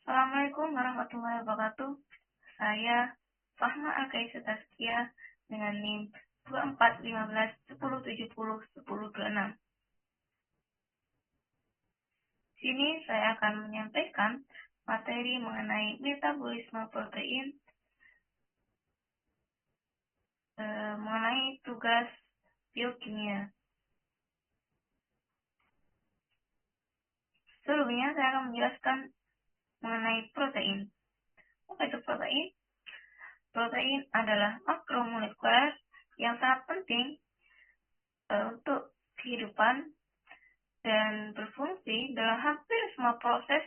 Assalamualaikum warahmatullahi wabarakatuh. Saya Fahma Alkaisa Taskia dengan NIM 241510701026. Sini saya akan menyampaikan materi mengenai metabolisme protein, mengenai tugas biokimia. Sebelumnya saya akan menjelaskan mengenai protein. Apa itu protein? Protein adalah makromolekuler yang sangat penting untuk kehidupan dan berfungsi dalam hampir semua proses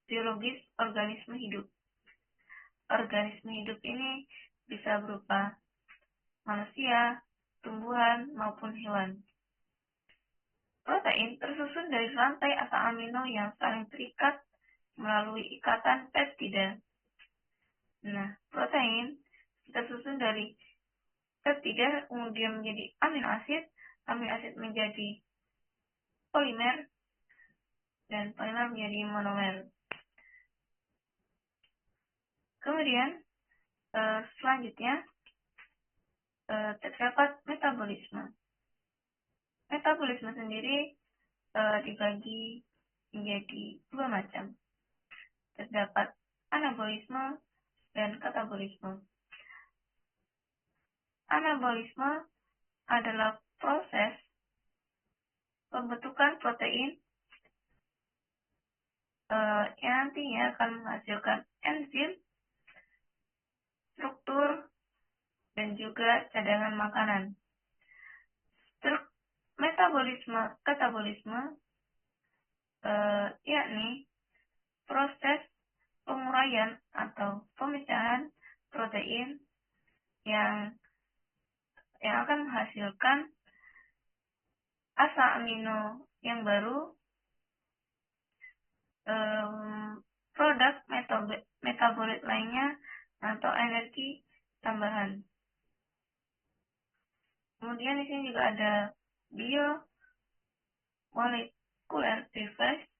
biologis organisme hidup. Organisme hidup ini bisa berupa manusia, tumbuhan, maupun hewan. Protein tersusun dari rantai asam amino yang saling terikat melalui ikatan peptida. Nah, protein tersusun dari peptida kemudian menjadi amino asid menjadi polimer, dan polimer menjadi monomer. Kemudian selanjutnya terdapat metabolisme. Metabolisme sendiri dibagi menjadi dua macam. Terdapat anabolisme dan katabolisme. Anabolisme adalah proses pembentukan protein yang nantinya akan menghasilkan enzim, struktur, dan juga cadangan makanan. Katabolisme yakni proses penguraian atau pemecahan protein yang akan menghasilkan asam amino yang baru, produk metabolit lainnya, atau energi tambahan. Kemudian di sini juga ada biomolecular device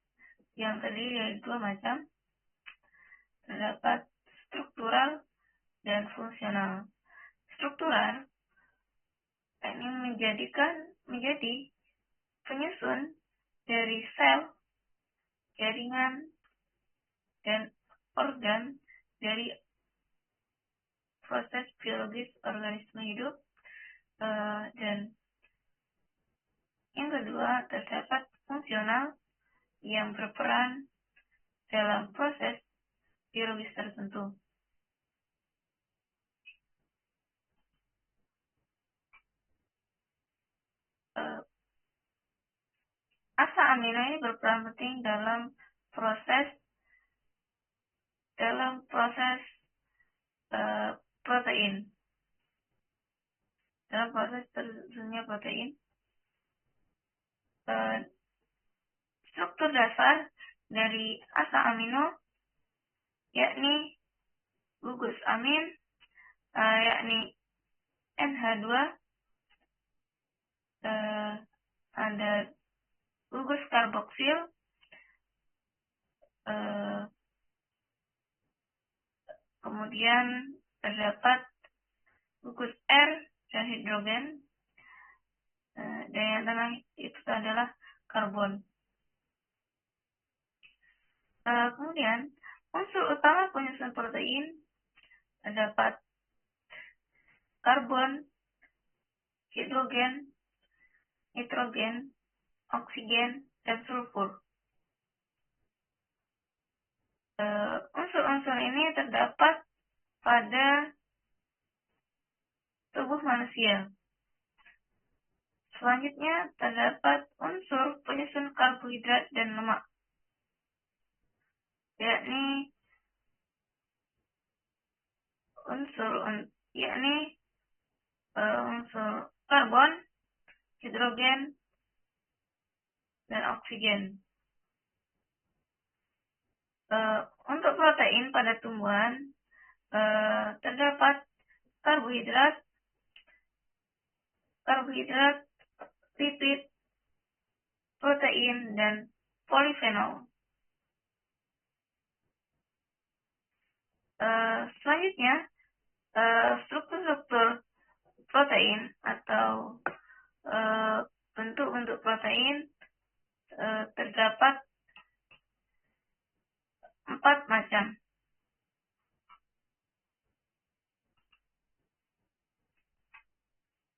yang terdiri dari dua macam. Terdapat struktural dan fungsional. Struktural ini menjadi penyusun dari sel, jaringan, dan organ dari proses biologis organisme hidup. Dan yang kedua, terdapat fungsional yang berperan dalam proses biologis tertentu. Asam amino ini berperan penting dalam proses protein. Dalam proses tersusunnya protein, struktur dasar dari asam amino yakni gugus amin, yakni NH2, ada gugus karboksil, kemudian terdapat gugus R dan hidrogen, dan yang tengah itu adalah karbon. Kemudian unsur utama penyusun protein terdapat karbon, hidrogen, nitrogen, oksigen, dan sulfur. Unsur-unsur ini terdapat pada tubuh manusia. Selanjutnya terdapat unsur penyusun karbohidrat dan lemak, yakni unsur karbon, hidrogen, dan oksigen. Untuk protein pada tumbuhan terdapat karbohidrat, lipid, protein, dan polifenol. Selanjutnya, struktur-struktur protein atau bentuk-bentuk protein terdapat 4 macam,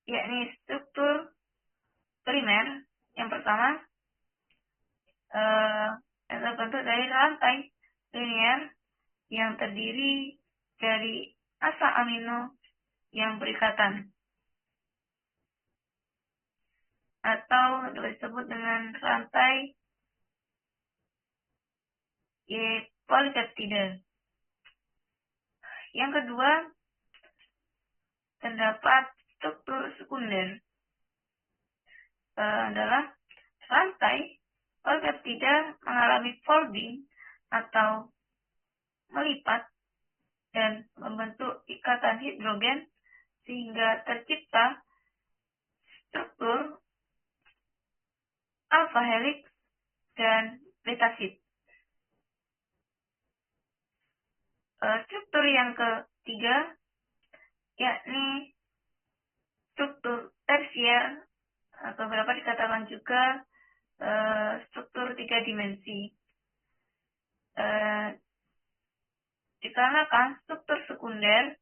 yakni struktur primer. Yang pertama, yang terbentuk dari rantai linear yang terdiri dari asa amino yang berikatan, atau disebut dengan rantai polipeptida. Yang kedua, terdapat struktur sekunder, adalah rantai polipeptida mengalami folding atau melipat dan membentuk ikatan hidrogen sehingga tercipta struktur alpha helix dan beta sheet. Struktur yang ketiga yakni struktur tersier atau dapat dikatakan juga struktur 3 dimensi. Dikarenakan struktur sekunder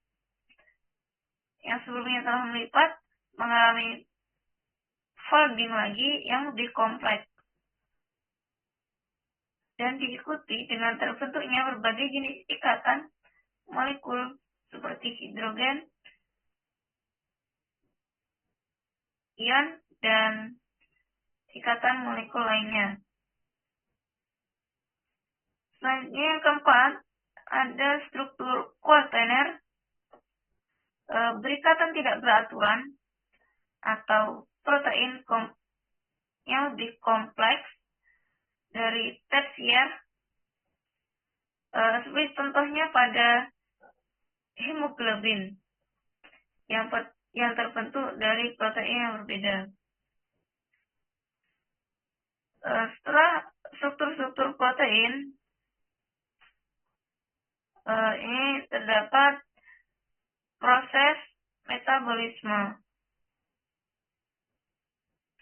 yang sebelumnya telah melipat mengalami folding lagi yang lebih kompleks dan diikuti dengan terbentuknya berbagai jenis ikatan molekul seperti hidrogen, ion, dan ikatan molekul lainnya. Selanjutnya yang keempat, ada struktur kuaterner, berikatan tidak beraturan atau protein yang lebih kompleks dari tersier, seperti contohnya pada hemoglobin yang terbentuk dari protein yang berbeda. Setelah struktur-struktur protein, ini terdapat proses metabolisme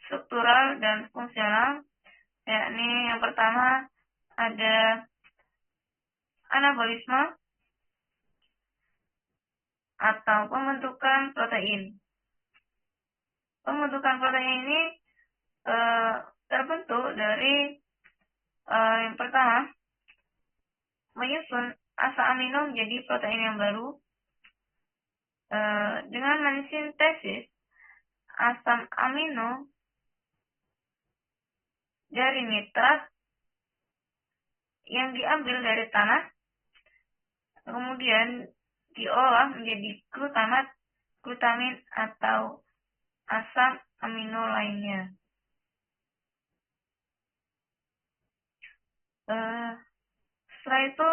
struktural dan fungsional, yakni yang pertama ada anabolisme atau pembentukan protein. Pembentukan protein ini terbentuk dari yang pertama menyusun asa amino menjadi protein yang baru dengan mensintesis asam amino dari nitrat yang diambil dari tanah, kemudian diolah menjadi glutamin atau asam amino lainnya. Setelah itu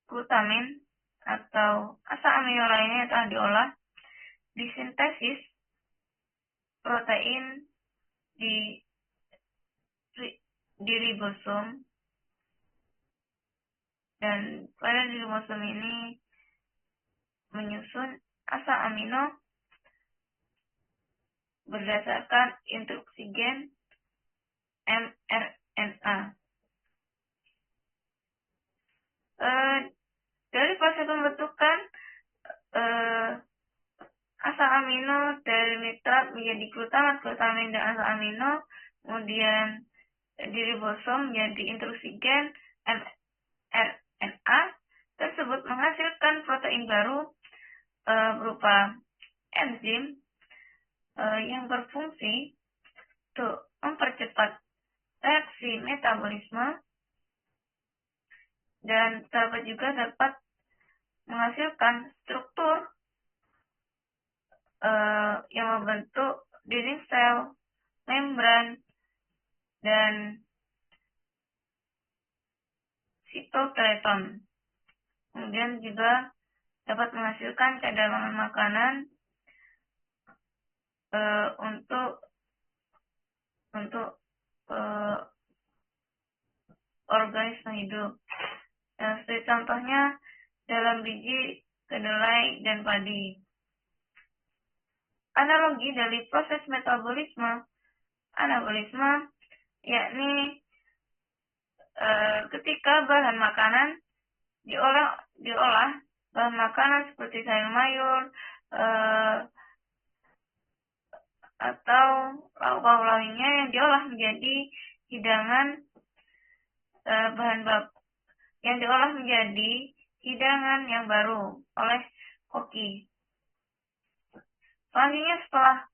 glutamin atau asam amino lainnya telah diolah, disintesis protein di ribosom, dan pada ribosom ini menyusun asam amino berdasarkan instruksi gen mRNA. Dari proses pembentukan asam amino dari nitrat menjadi glutamin dan asam amino, kemudian di ribosom menjadi instruksi gen mRNA tersebut menghasilkan protein baru berupa enzim yang berfungsi untuk mempercepat reaksi metabolisme dan dapat menghasilkan struktur yang membentuk dinding sel, membran, dan sitoskeleton. Kemudian juga dapat menghasilkan cadangan makanan untuk organisme hidup. Setelah contohnya dalam biji kedelai dan padi. Analogi dari proses metabolisme anabolisme yakni ketika bahan makanan diolah bahan makanan seperti sayur mayur atau lauk-lauk lainnya yang diolah menjadi hidangan yang diolah menjadi hidangan yang baru oleh koki. Selanjutnya setelah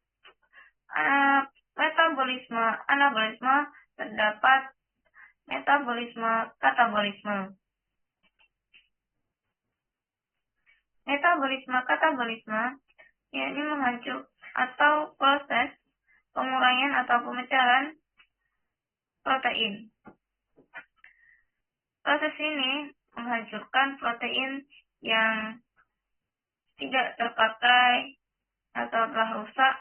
metabolisme anabolisme terdapat metabolisme katabolisme. Metabolisme katabolisme yakni menghancur atau proses pengurangan atau pemecahan protein. Proses ini menghancurkan protein yang tidak terpakai atau telah rusak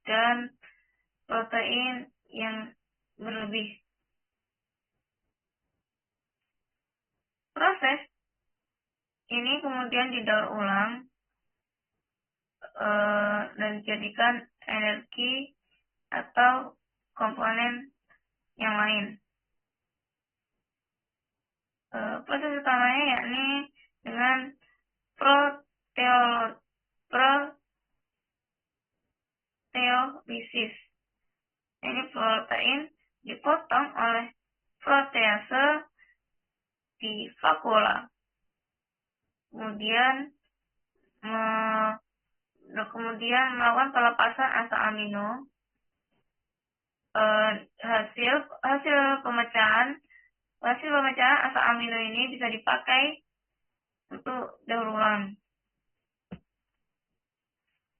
dan protein yang berlebih. Proses ini kemudian didaur ulang dan dijadikan energi atau komponen yang lain. Proses utamanya yakni dengan proteolisis. Ini protein dipotong oleh protease di vakuola. Kemudian melakukan pelepasan asam amino. Hasil pemecahan asam amino ini bisa dipakai untuk daur ulang.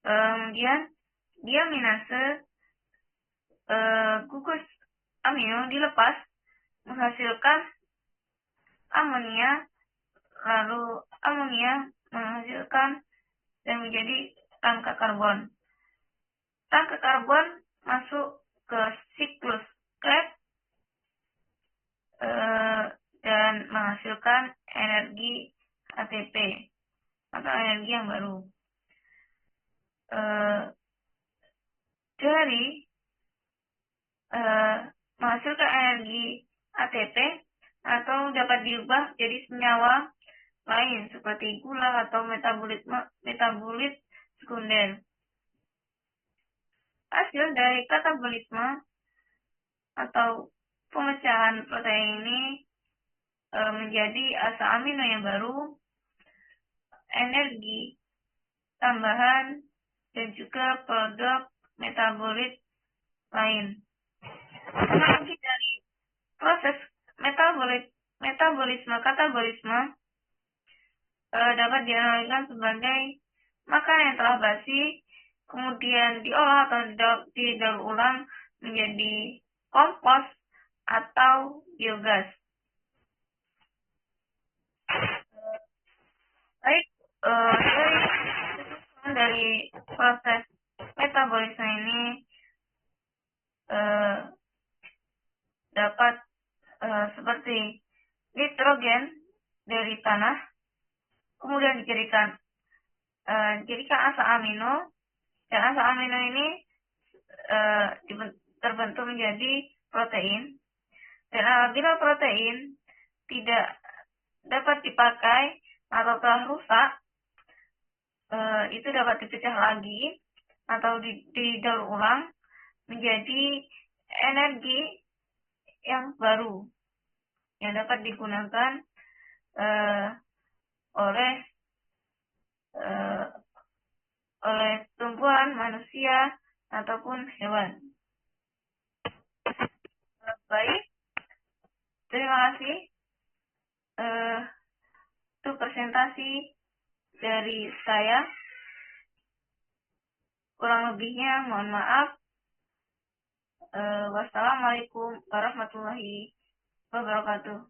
Kemudian diaminase gugus amino dilepas menghasilkan amonia, lalu amonia menghasilkan dan menjadi tangkai karbon. Tangkai karbon masuk ke siklus Krebs dan menghasilkan energi ATP atau energi yang baru. Dari menghasilkan energi ATP atau dapat diubah jadi senyawa lain seperti gula atau metabolit sekunder. Hasil dari katabolisme atau pemecahan protein ini menjadi asam amino yang baru, energi tambahan, dan juga produk metabolit lain. Analogi dari proses metabolisme katabolisme dapat dianalogikan sebagai makanan yang telah basi, kemudian diolah atau didaur ulang menjadi kompos atau biogas. Baik, dari proses metabolisme ini dapat seperti nitrogen dari tanah, kemudian dijadikan asam amino, dan asam amino ini terbentuk menjadi protein. Dan apabila protein tidak dapat dipakai atau telah rusak, itu dapat dipecah lagi atau didaur ulang menjadi energi yang baru yang dapat digunakan oleh tumbuhan, manusia, ataupun hewan. Baik, terima kasih. Itu presentasi dari saya. Kurang lebihnya mohon maaf. Wassalamualaikum warahmatullahi wabarakatuh.